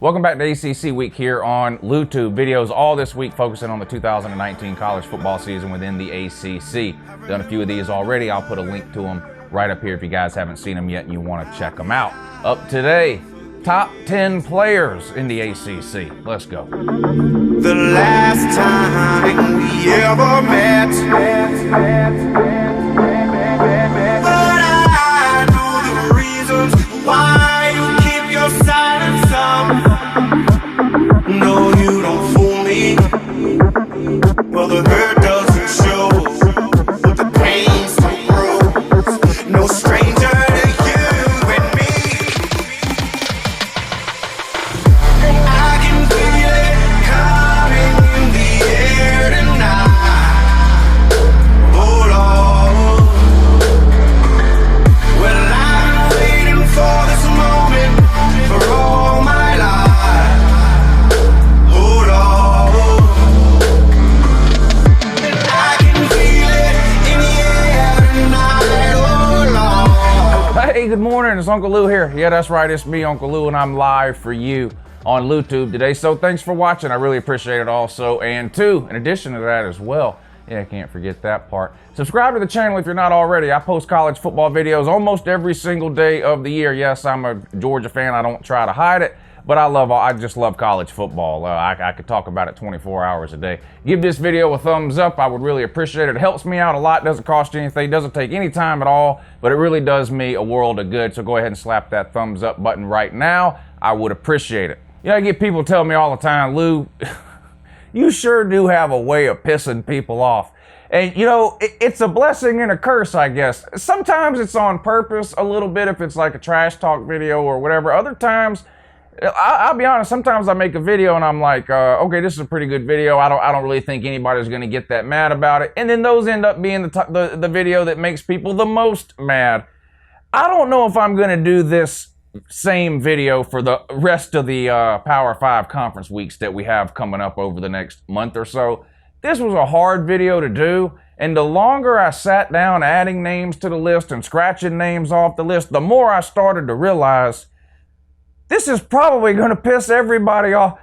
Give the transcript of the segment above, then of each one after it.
Welcome back to ACC Week here on YouTube. Videos all this week focusing on the 2019 college football season within the ACC. Done a few of these already. I'll put a link to them right up here if you guys haven't seen them yet and you want to check them out. Up today, top 10 players in the ACC. Let's go. The last time we ever met, but I know the reasons why you keep your silence up. No, you don't fool me. Well, the hurt doesn't show, but the pain still grows. No stranger to you and me. I can feel it coming in the air tonight. Hold on. Well, I've been waiting for this moment for all my life. Hold on. And I can feel it in the air tonight. Hold on. Hey, good morning. It's Uncle Lou here. Yeah, that's right. It's me, Uncle Lou, and I'm live for you on YouTube today. So thanks for watching. I really appreciate it also. And two, in addition to that as well, yeah, I can't forget that part. Subscribe to the channel if you're not already. I post college football videos almost every single day of the year. Yes, I'm a Georgia fan. I don't try to hide it, but I just love college football. I could talk about it 24 hours a day. Give this video a thumbs up. I would really appreciate it. It helps me out a lot. Doesn't cost you anything. Doesn't take any time at all, but it really does me a world of good. So go ahead and slap that thumbs up button right now. I would appreciate it. You know, I get people tell me all the time, Lou, you sure do have a way of pissing people off. And, you know, it's a blessing and a curse, I guess. Sometimes it's on purpose a little bit if it's like a trash talk video or whatever. Other times, I'll be honest, sometimes I make a video and I'm like, okay, this is a pretty good video. I don't really think anybody's going to get that mad about it. And then those end up being the video that makes people the most mad. I don't know if I'm going to do this same video for the rest of the Power 5 conference weeks that we have coming up over the next month or so. This was a hard video to do, and the longer I sat down adding names to the list and scratching names off the list, the more I started to realize this is probably going to piss everybody off.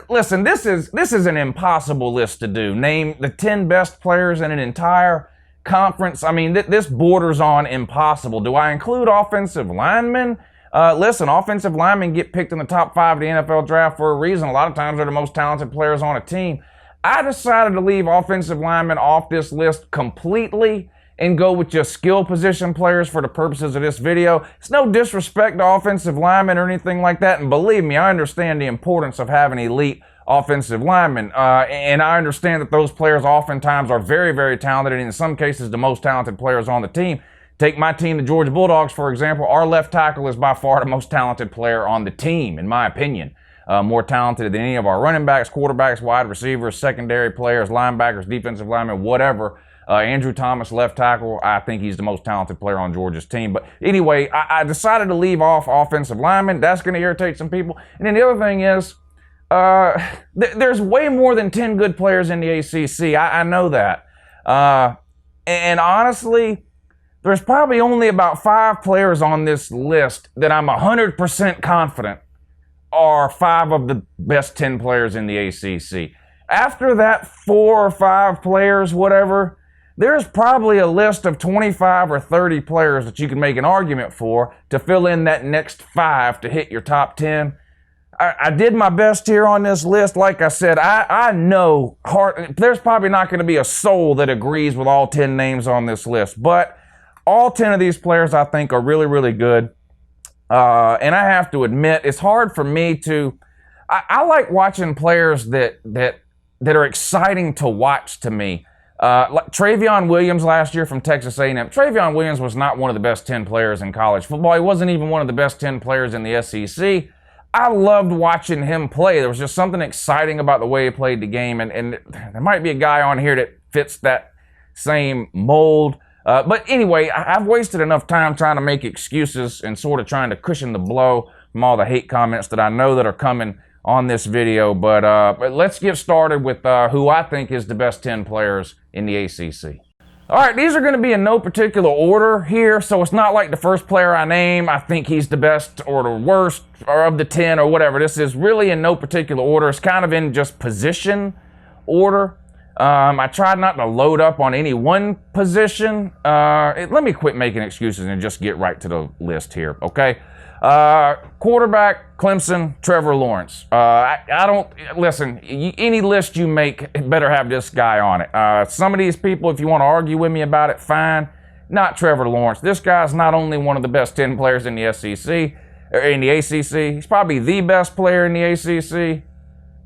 Listen, this is an impossible list to do. Name the 10 best players in an entire conference. I mean, this borders on impossible. Do I include offensive linemen? Listen, offensive linemen get picked in the top 5 of the NFL draft for a reason. A lot of times they're the most talented players on a team. I decided to leave offensive linemen off this list completely and go with just skill position players for the purposes of this video. It's no disrespect to offensive linemen or anything like that. And believe me, I understand the importance of having elite offensive linemen. And I understand that those players oftentimes are very, very talented, and in some cases, the most talented players on the team. Take my team, the Georgia Bulldogs, for example. Our left tackle is by far the most talented player on the team, in my opinion. More talented than any of our running backs, quarterbacks, wide receivers, secondary players, linebackers, defensive linemen, whatever. Andrew Thomas, left tackle, I think he's the most talented player on Georgia's team. But anyway, I decided to leave off offensive linemen. That's going to irritate some people. And then the other thing is, there's way more than 10 good players in the ACC. I know that. And honestly, there's probably only about 5 players on this list that I'm 100% confident are 5 of the best 10 players in the ACC. After that 4 or 5 players, whatever, there's probably a list of 25 or 30 players that you can make an argument for to fill in that next 5 to hit your top 10. I did my best here on this list. Like I said, I know there's probably not going to be a soul that agrees with all 10 names on this list, but all 10 of these players I think are really, really good. And I have to admit, it's hard for me to, I like watching players that are exciting to watch to me. Like Travion Williams last year from Texas A&M. Travion Williams was not one of the best 10 players in college football. He wasn't even one of the best 10 players in the SEC. I loved watching him play. There was just something exciting about the way he played the game. And there might be a guy on here that fits that same mold. But anyway, I've wasted enough time trying to make excuses and sort of trying to cushion the blow from all the hate comments that I know that are coming on this video. But let's get started with who I think is the best 10 players in the ACC. All right, these are going to be in no particular order here, so it's not like the first player I name, I think he's the best or the worst or of the 10 or whatever. This is really in no particular order. It's kind of in just position order. I tried not to load up on any one position. Let me quit making excuses and just get right to the list here, okay? Quarterback, Clemson, Trevor Lawrence. I don't, listen, any list you make better have this guy on it. Some of these people, if you want to argue with me about it, fine. Not Trevor Lawrence. This guy's not only one of the best 10 players in the SEC, or in the ACC, he's probably the best player in the ACC,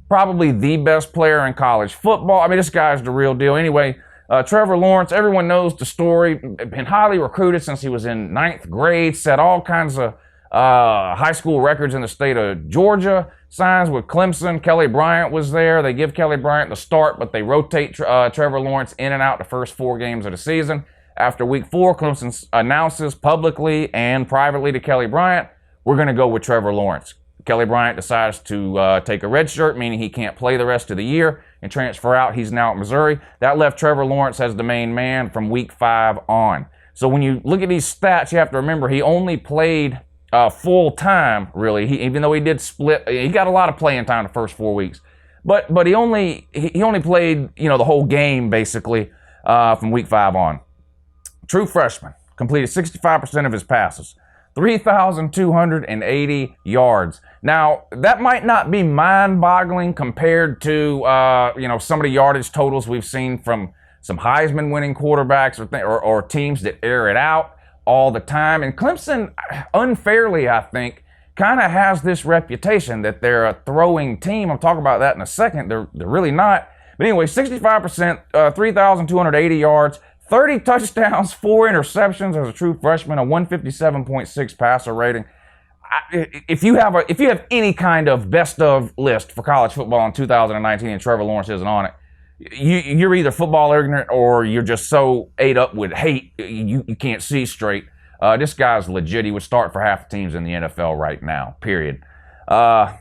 probably the best player in college football. I mean, this guy's the real deal. Anyway, Trevor Lawrence, everyone knows the story, been highly recruited since he was in 9th grade, set all kinds of high school records in the state of Georgia, signs with Clemson. Kelly Bryant was there. They give Kelly Bryant the start, but they rotate Trevor Lawrence in and out the first 4 games of the season. After week 4, Clemson announces publicly and privately to Kelly Bryant, we're going to go with Trevor Lawrence. Kelly Bryant decides to take a red shirt, meaning he can't play the rest of the year, and transfer out. He's now at Missouri. That left Trevor Lawrence as the main man from week 5 on. So when you look at these stats, you have to remember he only played full time, really. Even though he did split, he got a lot of playing time the first 4 weeks. But he only played, the whole game basically from week 5 on. True freshman, completed 65% of his passes, 3,280 yards. Now, that might not be mind-boggling compared to some of the yardage totals we've seen from some Heisman-winning quarterbacks or teams that air it out all the time. And Clemson, unfairly, I think, kind of has this reputation that they're a throwing team. I'll talk about that in a second. They're really not. But anyway, 65%, 3,280 yards, 30 touchdowns, 4 interceptions as a true freshman, a 157.6 passer rating. If you have any kind of best of list for college football in 2019 and Trevor Lawrence isn't on it, you're either football ignorant or you're just so ate up with hate you can't see straight. This guy's legit. He would start for half the teams in the NFL right now, period. I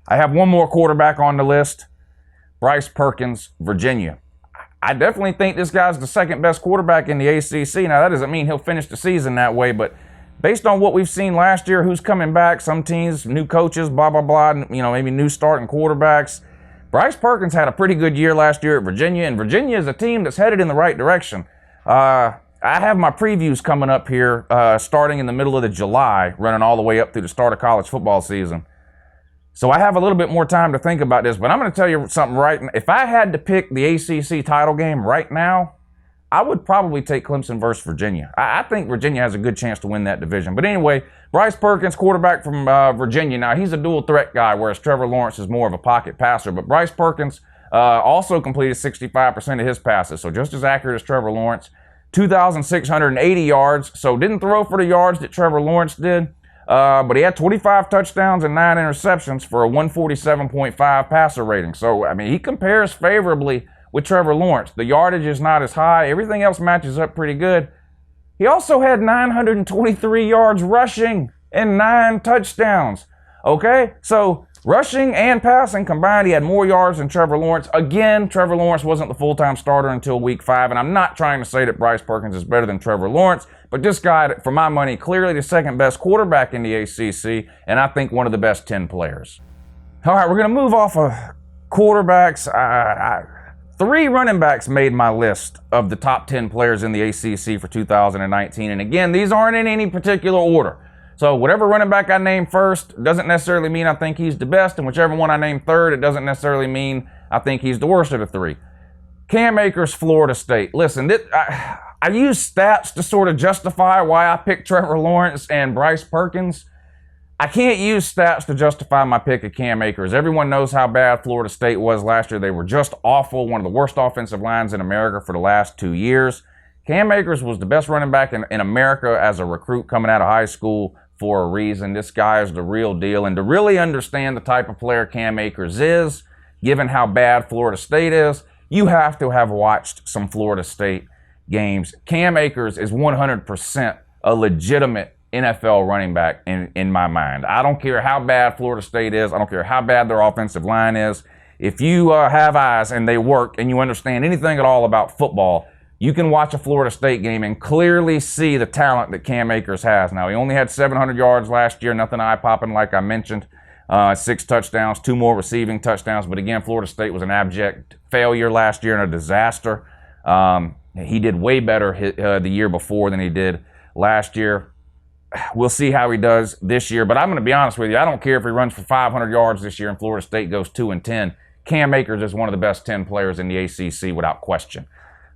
have one more quarterback on the list, Bryce Perkins, Virginia. I definitely think this guy's the second best quarterback in the ACC. Now, that doesn't mean he'll finish the season that way, but based on what we've seen last year, who's coming back, some teams, new coaches, blah, blah, blah, maybe new starting quarterbacks. Bryce Perkins had a pretty good year last year at Virginia, and Virginia is a team that's headed in the right direction. I have my previews coming up here starting in the middle of July, running all the way up through the start of college football season. So I have a little bit more time to think about this, but I'm going to tell you something right now. If I had to pick the ACC title game right now, I would probably take Clemson versus Virginia. I think Virginia has a good chance to win that division. But anyway, Bryce Perkins, quarterback from Virginia. Now, he's a dual threat guy, whereas Trevor Lawrence is more of a pocket passer. But Bryce Perkins also completed 65% of his passes, so just as accurate as Trevor Lawrence. 2,680 yards, so didn't throw for the yards that Trevor Lawrence did. But he had 25 touchdowns and 9 interceptions for a 147.5 passer rating. So, he compares favorably with Trevor Lawrence. The yardage is not as high. Everything else matches up pretty good. He also had 923 yards rushing and 9 touchdowns. Okay? So, rushing and passing combined, he had more yards than Trevor Lawrence. Again, Trevor Lawrence wasn't the full-time starter until week 5, and I'm not trying to say that Bryce Perkins is better than Trevor Lawrence, but this guy, for my money, clearly the second best quarterback in the ACC, and I think one of the best 10 players. All right, we're going to move off of quarterbacks. 3 running backs made my list of the top 10 players in the ACC for 2019, and again, these aren't in any particular order. So whatever running back I name first doesn't necessarily mean I think he's the best, and whichever one I name third, it doesn't necessarily mean I think he's the worst of the 3. Cam Akers, Florida State. Listen, I use stats to sort of justify why I picked Trevor Lawrence and Bryce Perkins. I can't use stats to justify my pick of Cam Akers. Everyone knows how bad Florida State was last year. They were just awful, one of the worst offensive lines in America for the last 2 years. Cam Akers was the best running back in America as a recruit coming out of high school for a reason. This guy is the real deal. And to really understand the type of player Cam Akers is, given how bad Florida State is, you have to have watched some Florida State games. Cam Akers is 100% a legitimate NFL running back in my mind. I don't care how bad Florida State is. I don't care how bad their offensive line is. If you have eyes and they work and you understand anything at all about football, you can watch a Florida State game and clearly see the talent that Cam Akers has. Now, he only had 700 yards last year, nothing eye-popping like I mentioned. 6 touchdowns, 2 more receiving touchdowns. But again, Florida State was an abject failure last year and a disaster. He did way better the year before than he did last year. We'll see how he does this year. But I'm going to be honest with you. I don't care if he runs for 500 yards this year and Florida State goes 2-10. Cam Akers is one of the best 10 players in the ACC without question.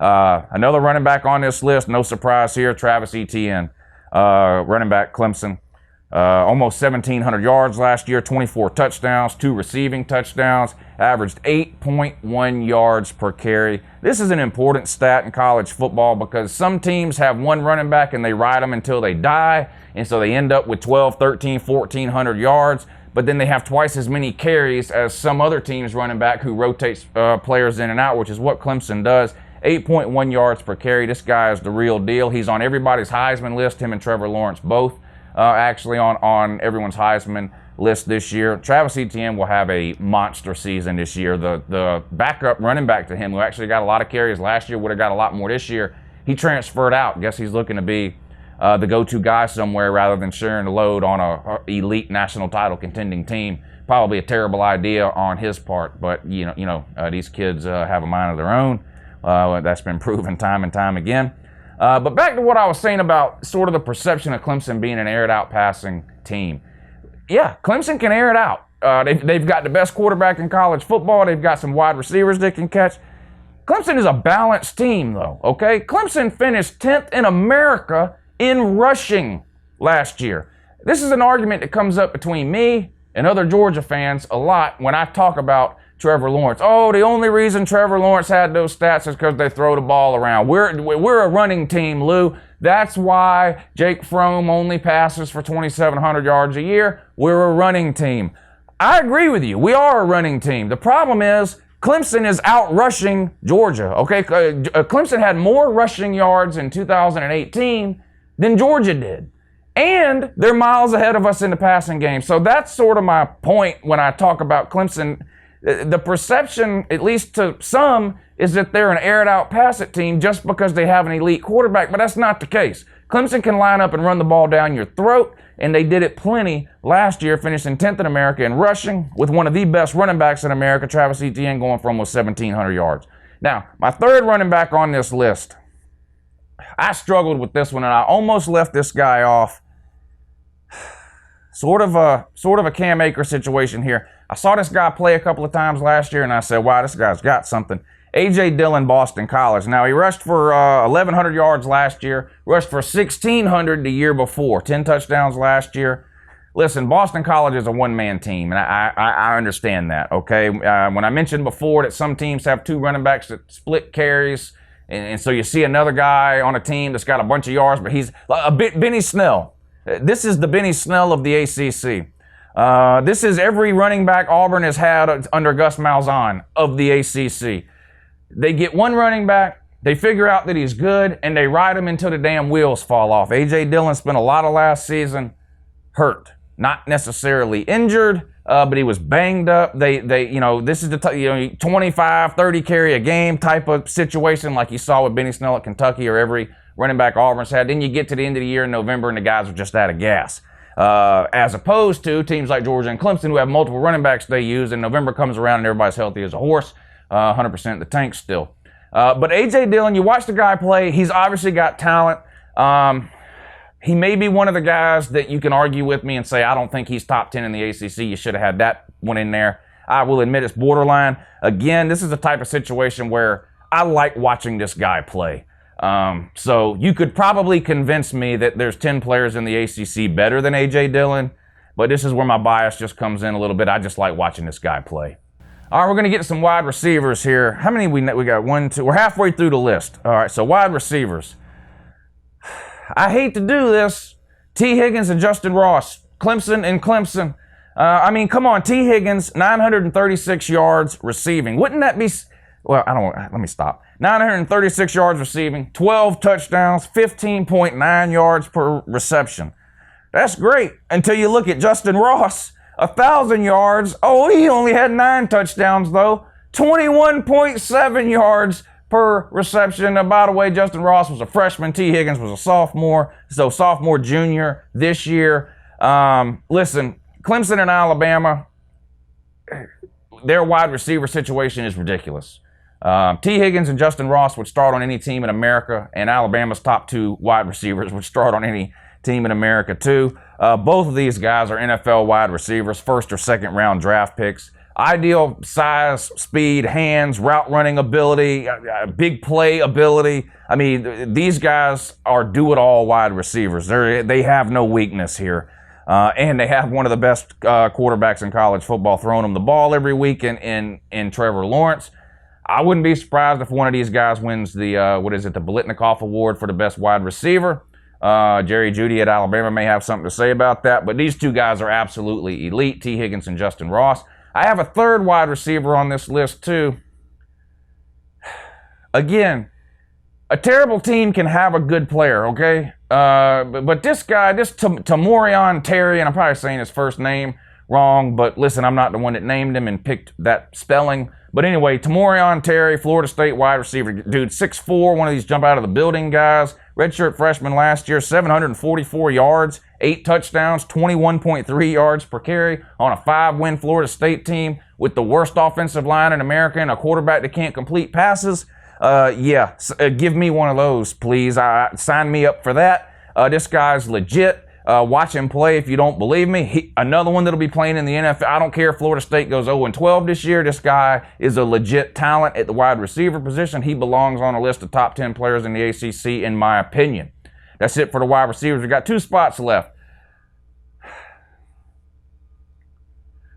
Another running back on this list, no surprise here, Travis Etienne, running back, Clemson. Almost 1,700 yards last year, 24 touchdowns, 2 receiving touchdowns, averaged 8.1 yards per carry. This is an important stat in college football because some teams have one running back and they ride them until they die, and so they end up with 12, 13, 1,400 yards, but then they have twice as many carries as some other team's running back who rotates players in and out, which is what Clemson does. 8.1 yards per carry. This guy is the real deal. He's on everybody's Heisman list, him and Trevor Lawrence both. Actually on everyone's Heisman list this year. Travis Etienne will have a monster season this year. The backup running back to him, who actually got a lot of carries last year, would have got a lot more this year. He transferred out. Guess he's looking to be the go-to guy somewhere rather than sharing the load on a elite national title contending team. Probably a terrible idea on his part, but these kids have a mind of their own. That's been proven time and time again. But back to what I was saying about sort of the perception of Clemson being an aired-out passing team. Yeah, Clemson can air it out. They've got the best quarterback in college football. They've got some wide receivers that can catch. Clemson is a balanced team, though, okay? Clemson finished 10th in America in rushing last year. This is an argument that comes up between me and other Georgia fans a lot when I talk about Trevor Lawrence. Oh, the only reason Trevor Lawrence had those stats is because they throw the ball around. We're a running team, Lou. That's why Jake Fromm only passes for 2,700 yards a year. We're a running team. I agree with you. We are a running team. The problem is Clemson is out rushing Georgia, okay? Clemson had more rushing yards in 2018 than Georgia did. And they're miles ahead of us in the passing game. So that's sort of my point when I talk about Clemson. The perception, at least to some, is that they're an aired-out pass-it team just because they have an elite quarterback, but that's not the case. Clemson can line up and run the ball down your throat, and they did it plenty last year, finishing 10th in America in rushing with one of the best running backs in America, Travis Etienne, going for almost 1,700 yards. Now, my third running back on this list, I struggled with this one, and I almost left this guy off. Sort of a Cam Akers situation here. I saw this guy play a couple of times last year, and I said, wow, this guy's got something. A.J. Dillon, Boston College. Now, he rushed for 1,100 yards last year, rushed for 1,600 the year before, 10 touchdowns last year. Listen, Boston College is a one-man team, and I understand that, okay? When I mentioned before that some teams have 2 running backs that split carries, and so you see another guy on a team that's got a bunch of yards, but he's a bit Benny Snell. This is the Benny Snell of the ACC. This is every running back Auburn has had under Gus Malzahn of the ACC. They get one running back, they figure out that he's good, and they ride him until the damn wheels fall off. A.J. Dillon spent a lot of last season hurt, not necessarily injured, but he was banged up. This is the 25, 30 carry a game type of situation like you saw with Benny Snell at Kentucky or every running back Auburn's had. Then you get to the end of the year in November and the guys are just out of gas. As opposed to teams like Georgia and Clemson who have multiple running backs they use, and November comes around and everybody's healthy as a horse, 100% in the tank still. But A.J. Dillon, you watch the guy play, he's obviously got talent. He may be one of the guys that you can argue with me and say, I don't think he's top 10 in the ACC. You should have had that one in there. I will admit it's borderline. Again, this is the type of situation where I like watching this guy play. So you could probably convince me that there's 10 players in the ACC better than A.J. Dillon, but this is where my bias just comes in a little bit. I just like watching this guy play. All right, we're going to get to some wide receivers here. How many we got? 1, 2. We're halfway through the list. All right, so wide receivers. I hate to do this. T. Higgins and Justin Ross, Clemson and Clemson. Come on, T. Higgins, 936 yards receiving. Wouldn't that be... Well, let me stop. 936 yards receiving, 12 touchdowns, 15.9 yards per reception. That's great until you look at Justin Ross, 1,000 yards. Oh, he only had 9 touchdowns, though. 21.7 yards per reception. By the way, Justin Ross was a freshman. T. Higgins was a sophomore. So sophomore, junior this year. Listen, Clemson and Alabama, their wide receiver situation is ridiculous. T. Higgins and Justin Ross would start on any team in America, and Alabama's top 2 wide receivers would start on any team in America too. Both of these guys are NFL wide receivers, first or second round draft picks. Ideal size, speed, hands, route running ability, big play ability. I mean, these guys are do-it-all wide receivers. They have no weakness here. And they have one of the best quarterbacks in college football throwing them the ball every week in Trevor Lawrence. I wouldn't be surprised if one of these guys wins the the Biletnikoff Award for the best wide receiver. Jerry Jeudy at Alabama may have something to say about that, but these 2 guys are absolutely elite, T. Higgins and Justin Ross. I have a third wide receiver on this list too. Again, a terrible team can have a good player, okay? But this guy, Tamorion Terry, and I'm probably saying his first name wrong, but listen, I'm not the one that named him and picked that spelling. But anyway, Tamorion Terry, Florida State wide receiver. Dude, 6'4", one of these jump out of the building guys. Redshirt freshman last year, 744 yards, 8 touchdowns, 21.3 yards per carry on a 5-win Florida State team with the worst offensive line in America and a quarterback that can't complete passes. Give me one of those, please. Sign me up for that. This guy's legit. Watch him play if you don't believe me. Another one that'll be playing in the NFL. I don't care if Florida State goes 0-12 this year. This guy is a legit talent at the wide receiver position. He belongs on a list of top 10 players in the ACC, in my opinion. That's it for the wide receivers. We got 2 spots left.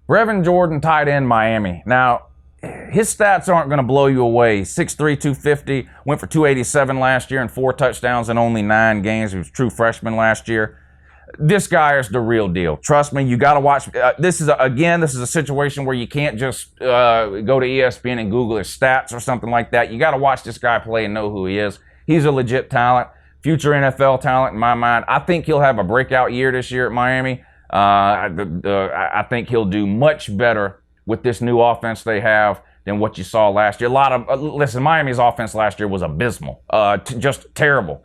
Brevin Jordan, tight end, Miami. Now, his stats aren't going to blow you away. 6'3", 250, went for 287 last year and 4 touchdowns in only 9 games. He was a true freshman last year. This guy is the real deal. Trust me, you got to watch. This is a situation where you can't just go to ESPN and Google his stats or something like that. You got to watch this guy play and know who he is. He's a legit talent, future NFL talent in my mind. I think he'll have a breakout year this year at Miami. I think he'll do much better with this new offense they have than what you saw last year. Listen, Miami's offense last year was abysmal, just terrible.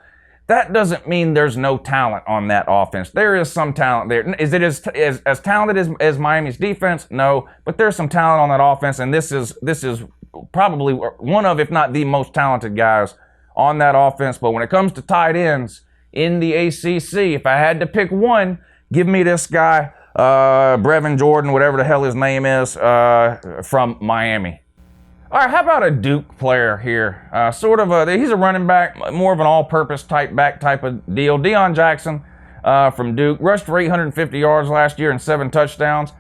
That doesn't mean there's no talent on that offense. There is some talent there. Is it as talented as Miami's defense? No, but there's some talent on that offense, and this is probably one of, if not the most talented guys on that offense. But when it comes to tight ends in the ACC, if I had to pick one, give me this guy, Brevin Jordan, whatever the hell his name is, from Miami. All right, how about a Duke player here? He's a running back, more of an all-purpose back type of deal. Deion Jackson from Duke, rushed for 850 yards last year and 7 touchdowns.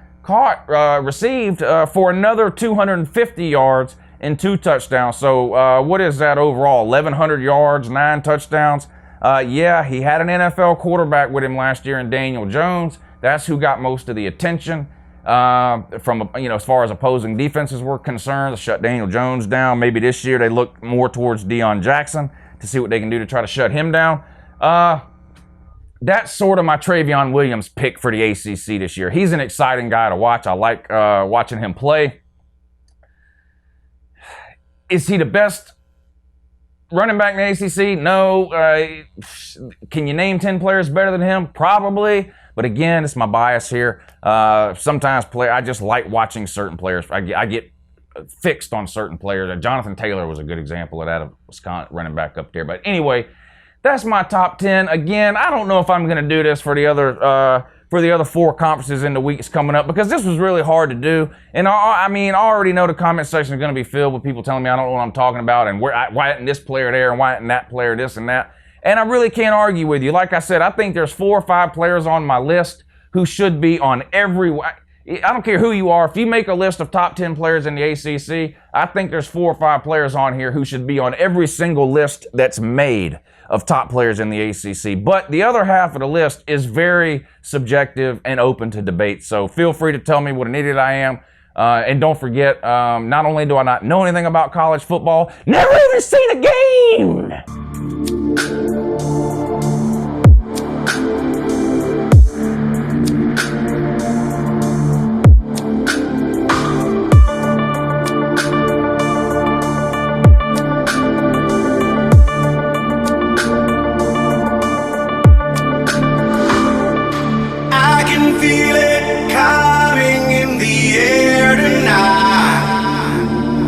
Received for another 250 yards and 2 touchdowns. So what is that overall? 1,100 yards, 9 touchdowns. He had an NFL quarterback with him last year in Daniel Jones. That's who got most of the attention. From as far as opposing defenses were concerned, to shut Daniel Jones down. Maybe this year they look more towards Deion Jackson to see what they can do to try to shut him down. That's sort of my Travion Williams pick for the ACC this year. He's an exciting guy to watch. I like watching him play. Is he the best running back in the ACC? No. Can you name 10 players better than him? Probably. But again, it's my bias here. Sometimes I just like watching certain players. I get fixed on certain players. Jonathan Taylor was a good example of that, of Wisconsin running back up there. But anyway, that's my top 10. Again, I don't know if I'm going to do this for the other 4 conferences in the weeks coming up, because this was really hard to do. And I already know the comment section is going to be filled with people telling me I don't know what I'm talking about, and why isn't this player there, and why isn't that player this and that. And I really can't argue with you. Like I said, I think there's 4 or 5 players on my list who should be on every. I don't care who you are. If you make a list of top 10 players in the ACC, I think there's 4 or 5 players on here who should be on every single list that's made of top players in the ACC. But the other half of the list is very subjective and open to debate. So feel free to tell me what an idiot I am. And don't forget, not only do I not know anything about college football, never even seen a game.